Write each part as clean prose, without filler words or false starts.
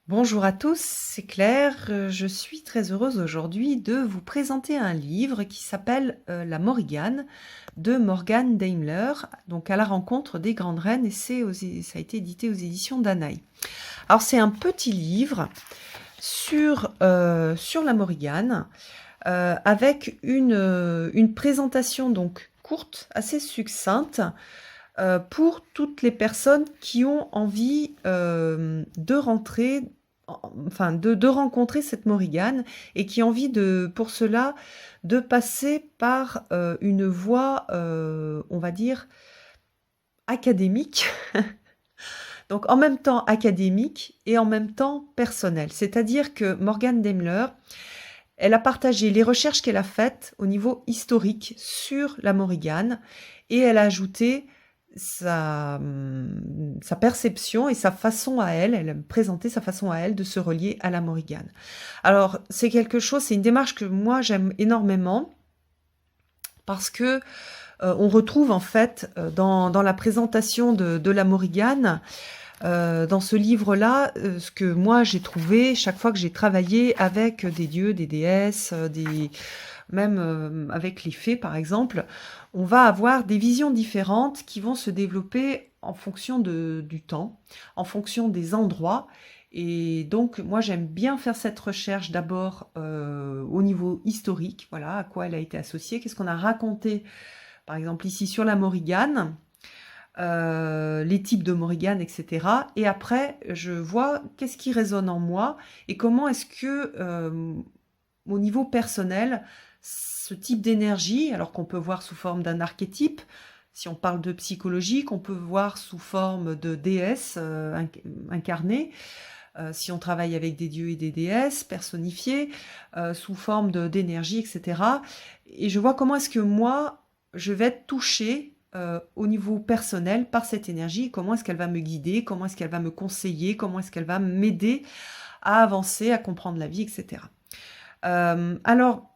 Bonjour à tous, c'est Claire. Je suis très heureuse aujourd'hui de vous présenter un livre qui s'appelle La Morrigan de Morgane Daimler, donc à la rencontre des grandes reines, et ça a été édité aux éditions Danaï. Alors c'est un petit livre sur la Morrigan avec une présentation donc courte, assez succincte, pour toutes les personnes qui ont envie de rentrer, enfin de rencontrer cette Morrigan et qui ont envie pour cela de passer par une voie, on va dire, académique. Donc en même temps académique et en même temps personnelle. C'est-à-dire que Morgane Daimler, elle a partagé les recherches qu'elle a faites au niveau historique sur la Morrigan et elle a ajouté sa perception et sa façon à elle a présenté sa façon à elle de se relier à la Morrigan. Alors c'est une démarche que moi j'aime énormément parce que on retrouve en fait dans la présentation de la Morrigan, dans ce livre-là, ce que moi j'ai trouvé chaque fois que j'ai travaillé avec des dieux, des déesses, même avec les fées par exemple, on va avoir des visions différentes qui vont se développer en fonction du temps, en fonction des endroits. Et donc moi j'aime bien faire cette recherche d'abord au niveau historique, voilà, à quoi elle a été associée, qu'est-ce qu'on a raconté par exemple ici sur la Morrigan, les types de Morrigan, etc. Et après, je vois qu'est-ce qui résonne en moi et comment est-ce que, au niveau personnel, ce type d'énergie, alors qu'on peut voir sous forme d'un archétype, si on parle de psychologie, qu'on peut voir sous forme de déesse incarnée, si on travaille avec des dieux et des déesses personnifiés, sous forme d'énergie, etc. Et je vois comment est-ce que moi, je vais être touchée au niveau personnel par cette énergie, comment est-ce qu'elle va me guider, comment est-ce qu'elle va me conseiller, comment est-ce qu'elle va m'aider à avancer, à comprendre la vie, etc. Alors,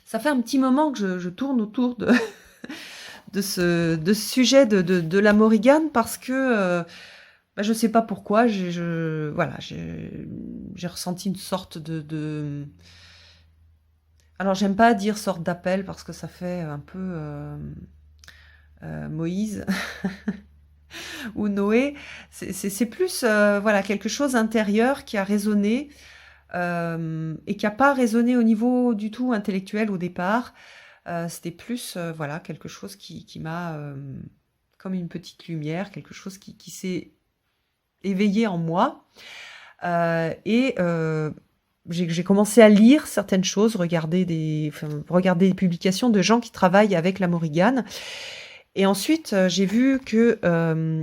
ça fait un petit moment que je tourne autour de ce sujet de la Morrigan parce que je ne sais pas pourquoi, voilà, j'ai ressenti une sorte alors j'aime pas dire sorte d'appel parce que ça fait un peu Moïse ou Noé. C'est plus voilà, quelque chose intérieur qui a résonné et qui n'a pas résonné au niveau du tout intellectuel au départ. C'était plus voilà, quelque chose qui m'a comme une petite lumière, quelque chose qui s'est éveillé en moi. Et j'ai commencé à lire certaines choses, regarder des publications de gens qui travaillent avec la Morrigan. Et ensuite, j'ai vu que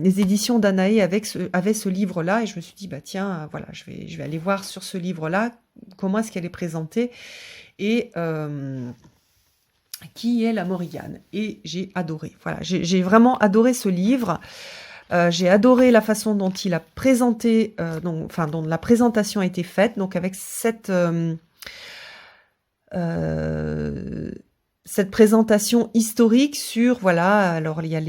les éditions Danaé avaient ce livre-là, et je me suis dit, bah tiens, voilà, je vais aller voir sur ce livre-là comment est-ce qu'elle est présentée et qui est la Morrigan. Et j'ai adoré. Voilà, j'ai vraiment adoré ce livre. J'ai adoré la façon dont il a présenté, dont la présentation a été faite, donc avec cette présentation historique sur, voilà, alors il y a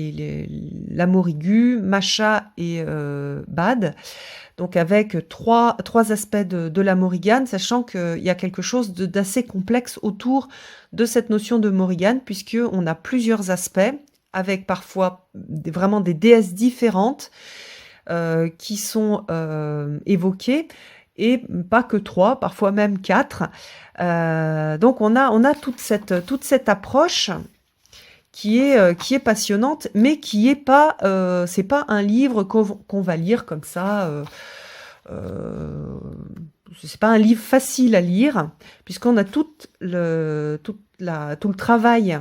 la Morrigu, Macha et Bad, donc avec trois aspects de la Morrigan, sachant qu'il y a quelque chose d'assez complexe autour de cette notion de Morrigan, puisqu'on a plusieurs aspects, avec parfois vraiment des déesses différentes qui sont évoquées, et pas que 3, parfois même 4. Donc on a toute cette approche qui est passionnante, mais qui est pas, c'est pas un livre qu'on va lire comme ça. C'est pas un livre facile à lire, puisqu'on a tout le travail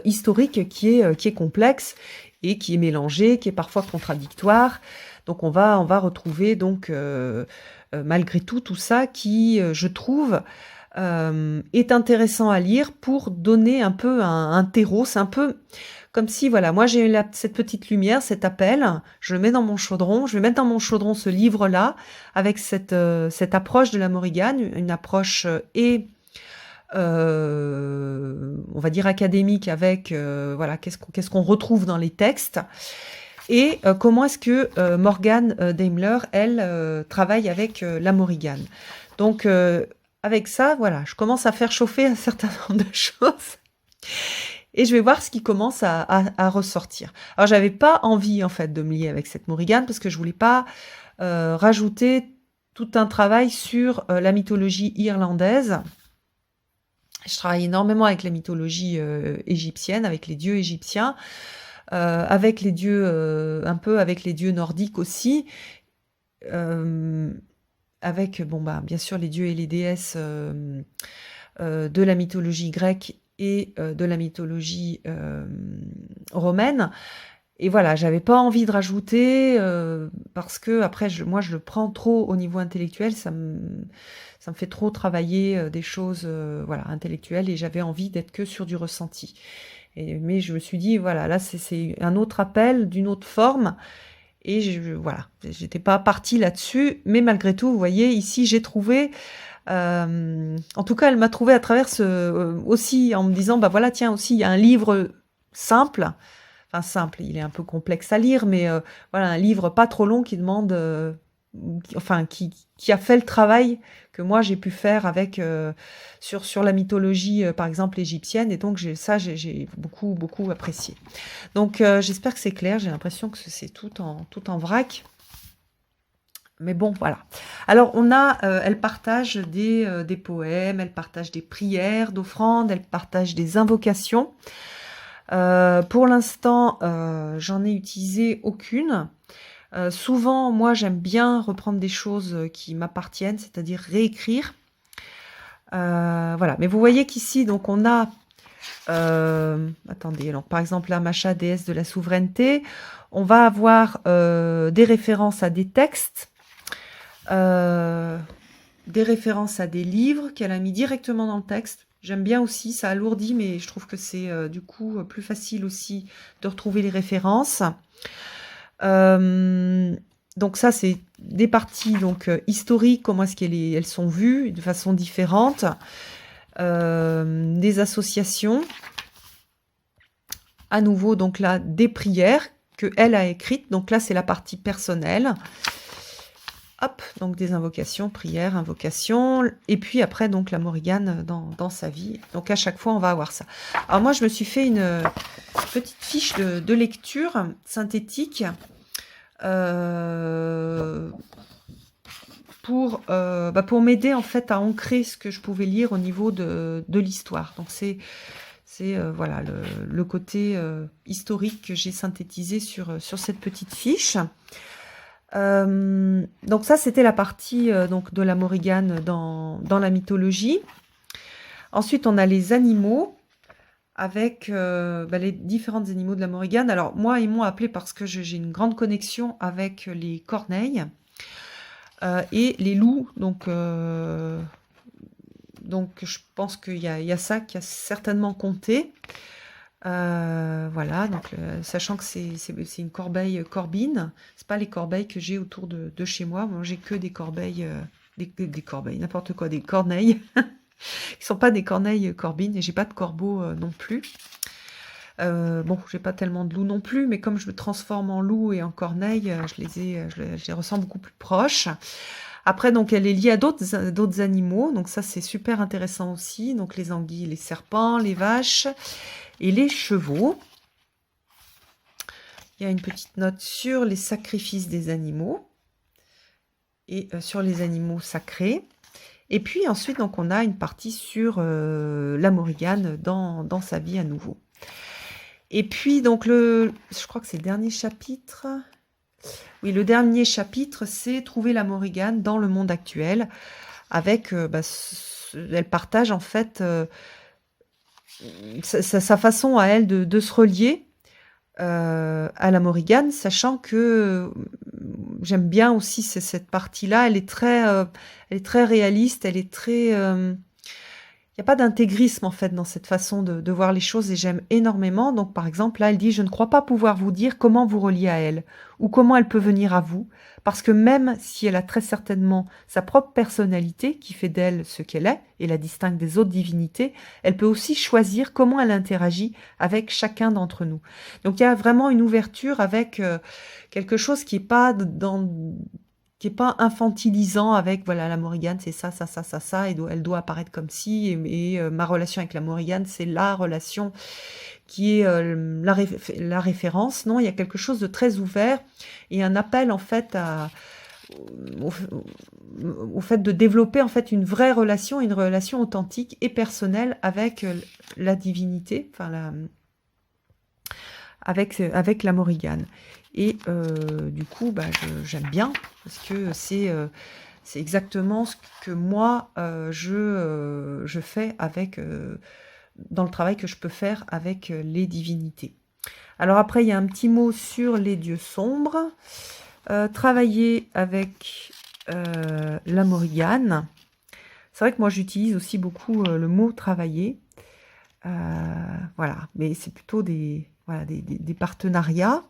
historique qui est complexe et qui est mélangé, qui est parfois contradictoire. Donc on va retrouver donc malgré tout ça qui, je trouve, est intéressant à lire pour donner un peu un terreau. C'est un peu comme si, voilà, moi j'ai cette petite lumière, cet appel, je le mets dans mon chaudron, je vais mettre dans mon chaudron ce livre-là, avec cette approche de la Morrigan, une approche on va dire académique, avec voilà, qu'est-ce qu'on retrouve dans les textes. et comment est-ce que Morgane Daimler, elle, travaille avec la Morrigan. Donc, avec ça, voilà, je commence à faire chauffer un certain nombre de choses et je vais voir ce qui commence à ressortir. Alors, j'avais pas envie, en fait, de me lier avec cette Morrigan parce que je voulais pas rajouter tout un travail sur la mythologie irlandaise. Je travaille énormément avec la mythologie égyptienne, avec les dieux égyptiens, avec les dieux, un peu avec les dieux nordiques aussi, avec, bon, bah, bien sûr, les dieux et les déesses de la mythologie grecque et de la mythologie romaine. Et voilà, j'avais pas envie de rajouter parce que après, moi, je le prends trop au niveau intellectuel, ça me fait trop travailler des choses voilà, intellectuelles et j'avais envie d'être que sur du ressenti. Mais je me suis dit, voilà, là, c'est un autre appel d'une autre forme et voilà, j'étais pas partie là-dessus, mais malgré tout, vous voyez, ici, j'ai trouvé, en tout cas, elle m'a trouvé à travers aussi en me disant, bah voilà, tiens, aussi, il y a un livre simple, enfin simple, il est un peu complexe à lire, mais voilà, un livre pas trop long qui demande, enfin, qui a fait le travail que moi j'ai pu faire avec sur la mythologie, par exemple égyptienne, et donc j'ai beaucoup apprécié. Donc j'espère que c'est clair. J'ai l'impression que c'est tout en vrac. Mais bon, voilà. Alors, elle partage des poèmes, elle partage des prières d'offrandes, elle partage des invocations. Pour l'instant, j'en ai utilisé aucune. Souvent, moi, j'aime bien reprendre des choses qui m'appartiennent, c'est-à-dire réécrire. Voilà. Mais vous voyez qu'ici, donc, on a... attendez, alors, par exemple, la Macha, déesse de la souveraineté, on va avoir des références à des textes, des références à des livres qu'elle a mis directement dans le texte. J'aime bien aussi, ça alourdit, mais je trouve que c'est du coup plus facile aussi de retrouver les références. Donc ça, c'est des parties donc historiques, comment est-ce qu'elles sont vues de façon différente, des associations, à nouveau donc là des prières que elle a écrites. Donc là, c'est la partie personnelle. Hop, donc des invocations, prières, invocations, et puis après donc la Morrigan dans sa vie. Donc à chaque fois on va avoir ça. Alors moi je me suis fait une petite fiche de lecture synthétique pour m'aider en fait à ancrer ce que je pouvais lire au niveau de l'histoire. Donc c'est voilà le côté historique que j'ai synthétisé sur cette petite fiche. Donc ça, c'était la partie donc de la Morrigan dans la mythologie. Ensuite, on a les animaux avec les différents animaux de la Morrigan. Alors moi, ils m'ont appelé parce que j'ai une grande connexion avec les corneilles et les loups. Donc je pense qu'il y a ça qui a certainement compté. Voilà, donc sachant que c'est une corbeille corbine, c'est pas les corbeilles que j'ai autour de chez moi. Moi, j'ai que des corbeilles, des corbeilles, n'importe quoi, des corneilles, qui sont pas des corneilles corbines, et j'ai pas de corbeau non plus. Bon, j'ai pas tellement de loups non plus, mais comme je me transforme en loup et en corneille, je les ressens beaucoup plus proches. Après, donc, elle est liée à d'autres animaux, donc ça, c'est super intéressant aussi. Donc, les anguilles, les serpents, les vaches et les chevaux. Il y a une petite note sur les sacrifices des animaux et sur les animaux sacrés. Et puis ensuite, donc, on a une partie sur la Morrigan dans sa vie à nouveau. Et puis, donc, je crois que c'est le dernier chapitre. Oui, le dernier chapitre, c'est trouver la Morrigan dans le monde actuel. Avec, elle partage en fait sa façon à elle de se relier à la Morrigan, sachant que j'aime bien aussi cette partie-là. Elle est très réaliste, elle est très... il y a pas d'intégrisme en fait dans cette façon de voir les choses et j'aime énormément. Donc par exemple, là, elle dit: «Je ne crois pas pouvoir vous dire comment vous relier à elle ou comment elle peut venir à vous, parce que même si elle a très certainement sa propre personnalité qui fait d'elle ce qu'elle est et la distingue des autres divinités, elle peut aussi choisir comment elle interagit avec chacun d'entre nous». Donc il y a vraiment une ouverture avec, quelque chose qui est pas dans qui est pas infantilisant avec voilà la Morrigan c'est ça, ça, ça, ça, ça, et elle doit apparaître comme ci ma relation avec la Morrigan c'est la relation qui est la référence. Non, il y a quelque chose de très ouvert et un appel en fait au, au fait de développer en fait une vraie relation, une relation authentique et personnelle avec la divinité, enfin avec la Morrigan. Et du coup, bah, j'aime bien parce que c'est exactement ce que moi je fais avec dans le travail que je peux faire avec les divinités. Alors après, il y a un petit mot sur les dieux sombres. Travailler avec la Morrigan. C'est vrai que moi j'utilise aussi beaucoup le mot travailler. Voilà, mais c'est plutôt des partenariats.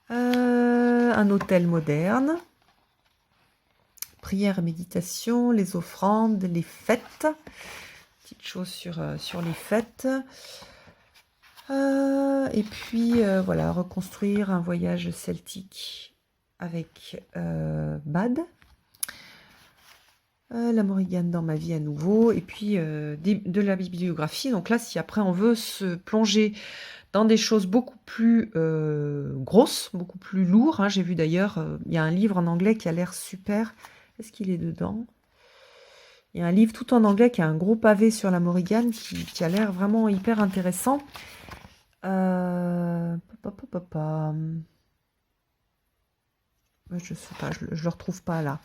Un hôtel moderne, prière et méditation, les offrandes, les fêtes, petite chose sur les fêtes, et puis voilà, reconstruire un voyage celtique avec Bad, la Morrigan dans ma vie à nouveau, et puis de la bibliographie. Donc là, si après on veut se plonger dans des choses beaucoup plus grosses, beaucoup plus lourdes. Hein. J'ai vu d'ailleurs, il y a un livre en anglais qui a l'air super. Est-ce qu'il est dedans? Il y a un livre tout en anglais qui a un gros pavé sur la Morrigan qui a l'air vraiment hyper intéressant. Je sais pas, je le retrouve pas là.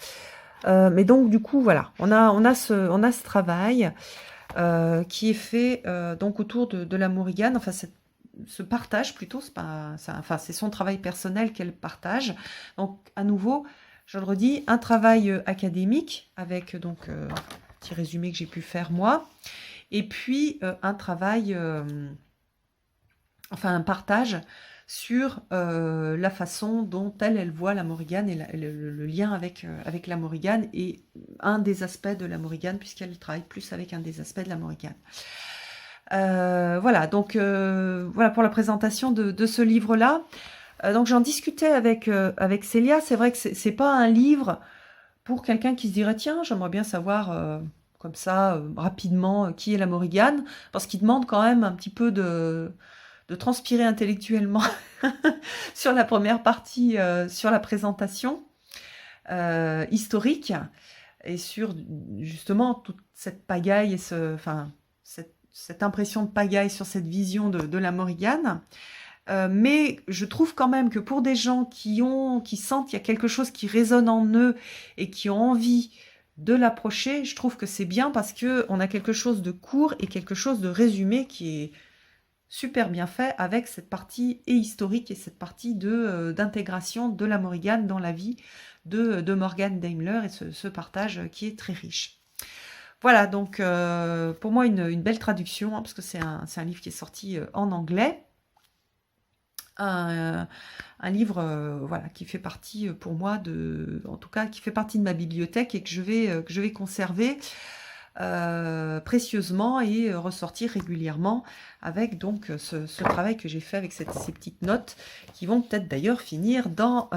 Mais donc du coup, voilà, on a ce travail qui est fait donc autour de la Morrigan. Enfin, ce partage plutôt, c'est son travail personnel qu'elle partage. Donc à nouveau, je le redis, un travail académique avec donc petit résumé que j'ai pu faire moi, et puis un travail, enfin un partage sur la façon dont elle voit la Morrigan et le lien avec la Morrigan et un des aspects de la Morrigan puisqu'elle travaille plus avec un des aspects de la Morrigan. Voilà, donc voilà pour la présentation de ce livre-là. Donc j'en discutais avec Célia. C'est vrai que c'est pas un livre pour quelqu'un qui se dirait tiens, j'aimerais bien savoir comme ça rapidement qui est la Morrigan, parce qu'il demande quand même un petit peu de transpirer intellectuellement sur la première partie, sur la présentation historique et sur justement toute cette pagaille et cette impression de pagaille sur cette vision de la Morrigan. Mais je trouve quand même que pour des gens qui sentent qu'il y a quelque chose qui résonne en eux et qui ont envie de l'approcher, je trouve que c'est bien parce qu'on a quelque chose de court et quelque chose de résumé qui est super bien fait avec cette partie historique et cette partie d'intégration de la Morrigan dans la vie de Morgan Daimler et ce partage qui est très riche. Voilà, donc pour moi une belle traduction, hein, parce que c'est un livre qui est sorti en anglais. Un livre voilà, qui fait partie pour moi en tout cas qui fait partie de ma bibliothèque et que je vais conserver précieusement et ressortir régulièrement avec donc ce travail que j'ai fait avec ces petites notes qui vont peut-être d'ailleurs finir dans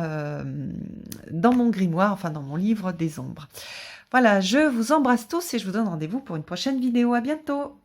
mon grimoire, enfin dans mon livre des ombres. Voilà, je vous embrasse tous et je vous donne rendez-vous pour une prochaine vidéo. À bientôt!